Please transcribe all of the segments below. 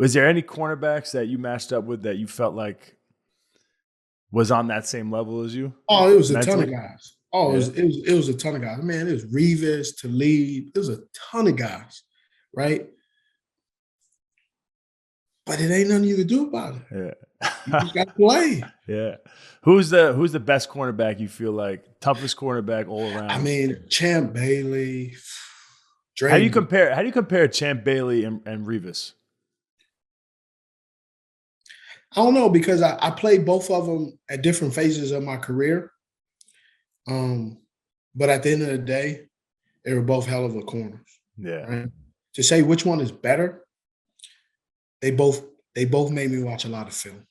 Was there any cornerbacks that you matched up with that you felt like was on that same level as you? Oh, it was a ton of Mentally? guys. Oh, Yeah. it was a ton of guys. Man, it was Revis, Talib. It was a ton of guys, right? But it ain't nothing you can do about it. You Yeah. just got to play. Yeah. Who's the best cornerback you feel like? Toughest cornerback all I around? mean, Champ Bailey, How do you Dre. compare Champ Bailey and Revis? I don't know because I played both of them at different phases of my career. Um, but at the end of the day, they were both hell of a corners. Yeah. Right? To say which one is better, they both made me watch a lot of film.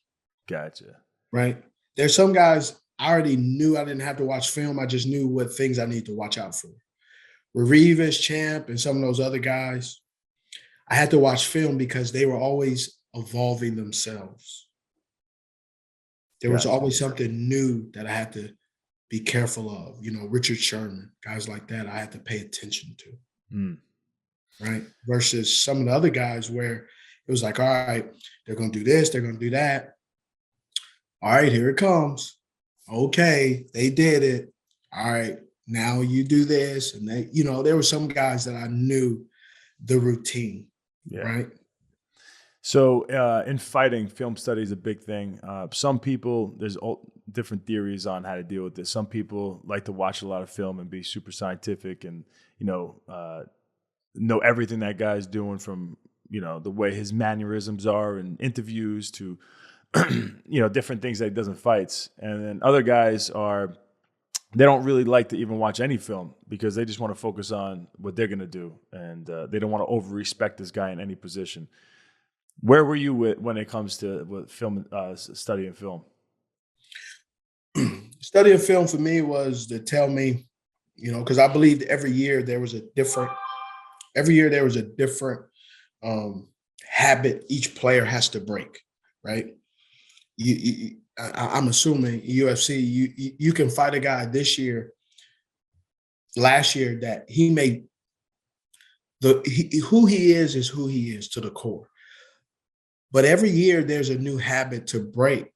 Gotcha. Right? There's some guys I already knew I didn't have to watch film. I just knew what things I need to watch out for. With Revis, Champ, and some of those other guys, I had to watch film because they were always evolving themselves. There was always something new that I had to be careful of. You know, Richard Sherman, guys like that, I had to pay attention to. Mm. Right? Versus some of the other guys where it was like, all right, they're going to do this, they're going to do that. All right, here it comes. Okay, they did it. All right, now you do this. And they, you know, there were some guys that I knew the routine, right? So in fighting, film study is a big thing. Some people, there's different theories on how to deal with this. Some people like to watch a lot of film and be super scientific and, know everything that guy's doing from, the way his mannerisms are in interviews to, different things that he does in fights. And then other guys they don't really like to even watch any film because they just want to focus on what they're going to do. And they don't want to over-respect this guy in any position. Where were you when it comes to film, studying film? Studying film for me was to tell me, because I believed every year there was a different habit each player has to break, right? I'm assuming UFC, you can fight a guy last year that he made who he is who he is to the core. But every year there's a new habit to break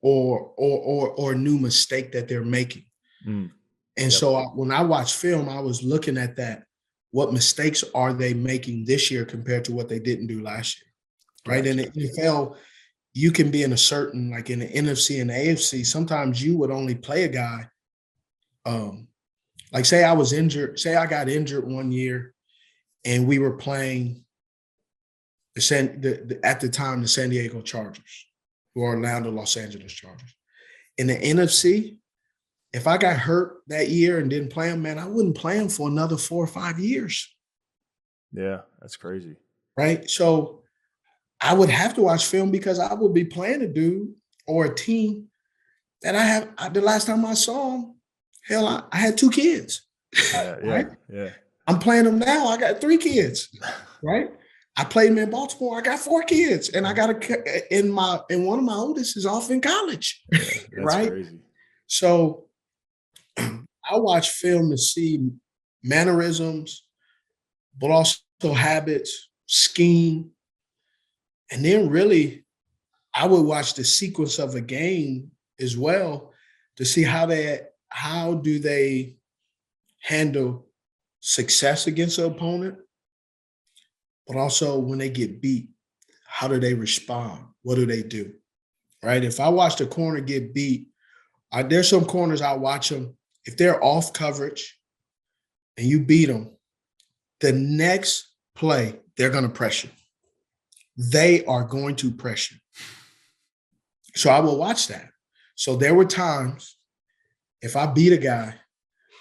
or a new mistake that they're making. And so when I watch film, I was looking at that. What mistakes are they making this year compared to what they didn't do last year? Right. In the NFL, you can be in a certain, like in the NFC and the AFC, sometimes you would only play a guy. Like say I got injured one year and we were playing at the time, the San Diego Chargers, who are now the Los Angeles Chargers. In the NFC, if I got hurt that year and didn't play him, man, I wouldn't play him for another 4 or 5 years. Yeah, that's crazy. Right? So I would have to watch film because I would be playing a dude or a team that the last time I saw him, hell, I had 2 kids. Right? Yeah. I'm playing them now. I got 3 kids, right? I played him in Baltimore. I got 4 kids, and I got and one of my oldest is off in college, that's right? Crazy. So I watch film to see mannerisms, but also habits, scheme, and then really, I would watch the sequence of a game as well to see how do they handle success against an opponent, but also when they get beat, how do they respond? What do they do? Right? If I watch the corner get beat, there's some corners I watch them. If they're off coverage and you beat them, the next play, they're going to pressure. They are going to pressure. So I will watch that. So there were times if I beat a guy,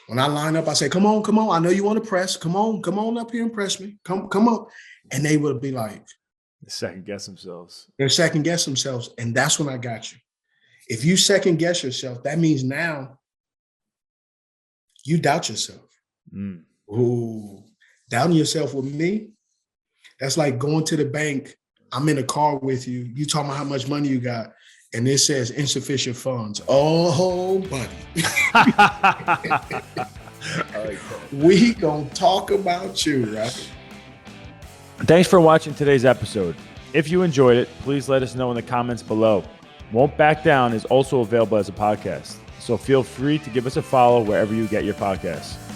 when I line up, I say, come on. I know you want to press. Come on up here and press me. Come on. And they would be like. Second guess themselves. They're second guess themselves. And that's when I got you. If you second guess yourself, that means now you doubt yourself. Ooh, doubting yourself with me, that's like going to the bank. I'm in a car with you. You talking about how much money you got, and it says insufficient funds. Oh, buddy. We gonna talk about you, right? Thanks for watching today's episode. If you enjoyed it, please let us know in the comments below. Won't Back Down is also available as a podcast, so feel free to give us a follow wherever you get your podcasts.